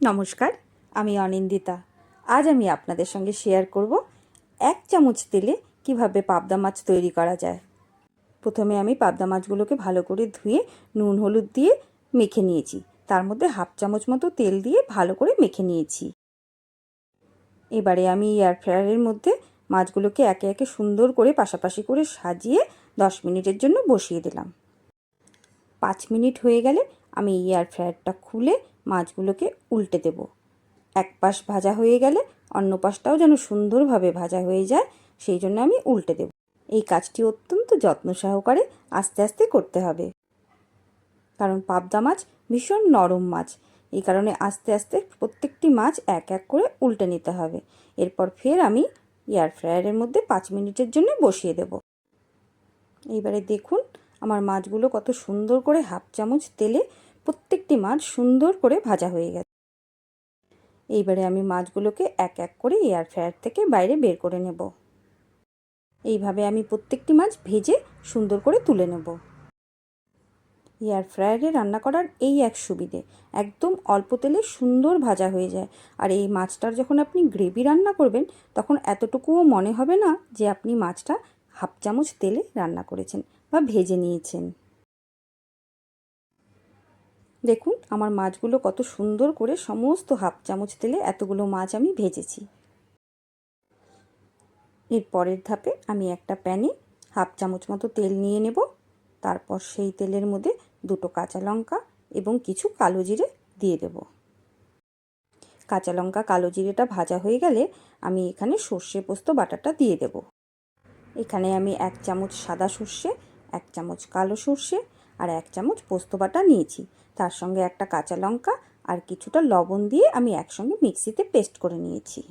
নমস্কার, আমি অনিন্দিতা। আজ আমি আপনাদের সঙ্গে শেয়ার করব 1 চামচ তেলে কিভাবে পাবদা মাছ তৈরি করা যায়। প্রথমে আমি পাবদা মাছগুলোকে ভালো করে ধুয়ে নুন হলুদ দিয়ে মেখে নিয়েছি। তার মধ্যে হাফ চামচ মতো তেল দিয়ে ভালো করে মেখে নিয়েছি। এবারে আমি এয়ার ফ্রায়ারের মধ্যে মাছগুলোকে একে একে সুন্দর করে পাশাপাশি করে সাজিয়ে 10 মিনিটের জন্য বসিয়ে দিলাম। 5 মিনিট হয়ে গেলে আমি এয়ার ফ্রায়ারটা খুলে মাছগুলোকে উল্টে দেব। এক পাশ ভাজা হয়ে গেলে অন্য পাশটাও যেন সুন্দরভাবে ভাজা হয়ে যায়, সেই জন্য আমি উল্টে দেব। এই কাজটি অত্যন্ত যত্ন সহকারে আস্তে আস্তে করতে হবে, কারণ পাবদা মাছ ভীষণ নরম মাছ। এই কারণে আস্তে আস্তে প্রত্যেকটি মাছ এক এক করে উল্টে নিতে হবে। এরপর ফের আমি এয়ার ফ্রায়ারের মধ্যে 5 মিনিটের জন্য বসিয়ে দেব। এইবারে দেখুন আমার মাছগুলো কত সুন্দর করে হাফ চামচ তেলে প্রত্যেকটি মাছ সুন্দর করে ভাজা হয়ে গেছে। এইবারে আমি মাছগুলোকে এক এক করে এয়ার ফ্রায়ার থেকে বাইরে বের করে নেব। এইভাবে আমি প্রত্যেকটি মাছ ভেজে সুন্দর করে তুলে নেব। এয়ার ফ্রায়ারে রান্না করার এই এক সুবিধে, একদম অল্প তেলে সুন্দর ভাজা হয়ে যায়। আর এই মাছটার যখন আপনি গ্রেভি রান্না করবেন তখন এতটুকুও মনে হবে না যে আপনি মাছটা হাফ চামচ তেলে রান্না করেছেন বা ভেজে নিয়েছেন। দেখুন আমার মাছগুলো কত সুন্দর করে সমস্ত হাফ চামচ তেলে এতগুলো মাছ আমি ভেজেছি। এর পরের ধাপে আমি একটা প্যানে হাফ চামচ মতো তেল নিয়ে নেব। তারপর সেই তেলের মধ্যে 2টো কাঁচা লঙ্কা এবং কিছু কালো জিরে দিয়ে দেব। কাঁচা লঙ্কা কালো জিরেটা ভাজা হয়ে গেলে আমি এখানে সর্ষে পোস্ত বাটাটা দিয়ে দেব। এখানে আমি 1 চামচ সাদা সর্ষে, 1 চামচ কালো সর্ষে আর 1 চামচ পোস্ত বাটা নিয়েছি। তার সঙ্গে একটা কাঁচা লঙ্কা আর কিছুটা লবণ দিয়ে আমি একসঙ্গে মিক্সিতে পেস্ট করে নিয়েছি।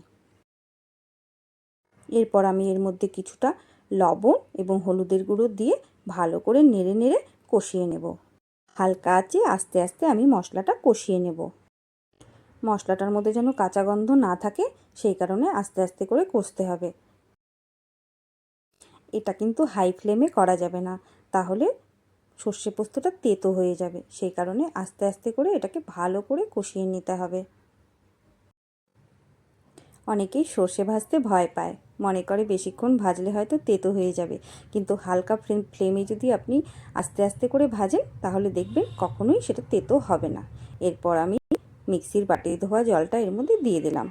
এরপর আমি এর মধ্যে কিছুটা লবণ এবং হলুদের গুঁড়ো দিয়ে ভালো করে নেড়ে নেড়ে কষিয়ে নেব। হালকা আঁচে আস্তে আস্তে আমি মশলাটা কষিয়ে নেব। মশলাটার মধ্যে যেন কাঁচা গন্ধ না থাকে, সেই কারণে আস্তে আস্তে করে কষতে হবে। এটা কিন্তু হাই ফ্লেমে করা যাবে না, তাহলে সর্ষে পোস্তটা তেতো হয়ে যাবে। সেই কারণে আস্তে আস্তে করে এটাকে ভালো করে কষিয়ে নিতে হবে। অনেকেই সর্ষে ভাজতে ভয় পায়, মনে করে বেশিক্ষণ ভাজলে হয়তো তেতো হয়ে যাবে, কিন্তু হালকা ফ্লেমে যদি আপনি আস্তে আস্তে করে ভাজেন তাহলে দেখবেন কখনোই সেটা তেতো হবে না। এরপর আমি মিক্সির বাটি ধোয়া জলটা এর মধ্যে দিয়ে দিলাম।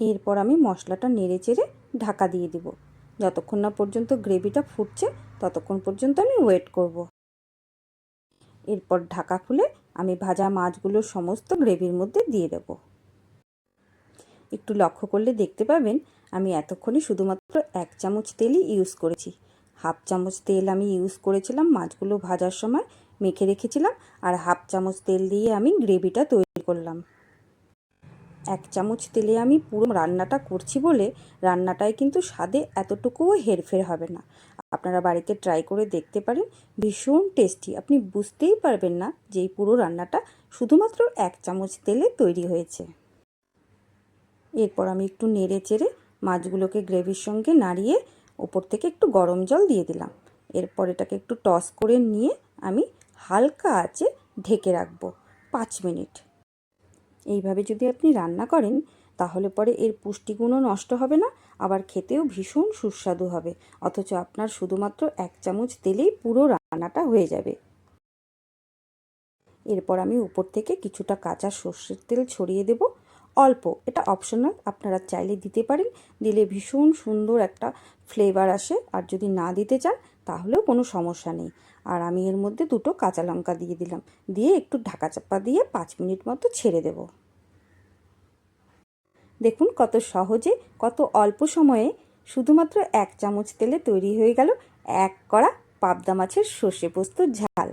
এরপর আমি মশলাটা নেড়ে চেড়ে ঢাকা দিয়ে দিব। যতক্ষণ না পর্যন্ত গ্রেভিটা ফুটছে ততক্ষণ পর্যন্ত আমি ওয়েট করব। এরপর ঢাকা খুলে আমি ভাজা মাছগুলো সমস্ত গ্রেভির মধ্যে দিয়ে দেব। একটু লক্ষ্য করলে দেখতে পাবেন আমি এতক্ষণে শুধুমাত্র 1 চামচ তেলই ইউজ করেছি। হাফ চামচ তেল আমি ইউজ করেছিলাম মাছগুলো ভাজার সময় মেখে রেখেছিলাম, আর হাফ চামচ তেল দিয়ে আমি গ্রেভিটা তৈরি করলাম। 1 চামচ তেলে আমি পুরো রান্নাটা করছি বলে রান্নাটায় কিন্তু স্বাদে এতটুকুও হেরফের হবে না। আপনারা বাড়িতে ট্রাই করে দেখতে পারেন, ভীষণ টেস্টি। আপনি বুঝতেই পারবেন না যে এই পুরো রান্নাটা শুধুমাত্র 1 চামচ তেলে তৈরি হয়েছে। এরপর আমি একটু নেড়ে চেড়ে মাছগুলোকে গ্রেভির সঙ্গে নাড়িয়ে ওপর থেকে একটু গরম জল দিয়ে দিলাম। এরপর এটাকে একটু টস করে নিয়ে আমি হালকা আঁচে ঢেকে রাখবো 5 মিনিট। এইভাবে যদি আপনি রান্না করেন তাহলে পরে এর পুষ্টিগুণও নষ্ট হবে না, আবার খেতেও ভীষণ সুস্বাদু হবে। অথচ আপনার শুধুমাত্র 1 চামচ তেলেই পুরো রান্নাটা হয়ে যাবে। এরপর আমি উপর থেকে কিছুটা কাঁচা সর্ষের তেল ছড়িয়ে দেব, অল্প। এটা অপশনাল, আপনারা চাইলে দিতে পারেন, দিলে ভীষণ সুন্দর একটা ফ্লেভার আসে। আর যদি না দিতে চান তাহলেও কোনো সমস্যা নেই। আর আমি এর মধ্যে 2টো কাঁচা লঙ্কা দিয়ে দিলাম, দিয়ে একটু ঢাকা চাপা দিয়ে 5 মিনিট মতো ছেড়ে দেব। দেখুন কত সহজে, কত অল্প সময়ে শুধুমাত্র 1 চামচ তেলে তৈরি হয়ে গেল 1 কড়া পাবদা মাছের সর্ষে পোস্তর ঝাল।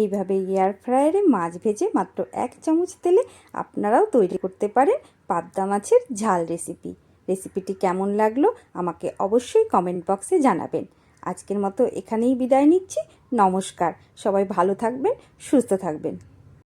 এইভাবে এয়ার ফ্রায়ারে মাছ ভেজে মাত্র 1 চামচ তেলে আপনারাও তৈরি করতে পারেন পাবদা মাছের ঝাল রেসিপি। রেসিপিটি কেমন লাগলো আমাকে অবশ্যই কমেন্ট বক্সে জানাবেন। আজকের মতো এখানেই বিদায় নিচ্ছি। নমস্কার। সবাই ভালো থাকবেন, সুস্থ থাকবেন।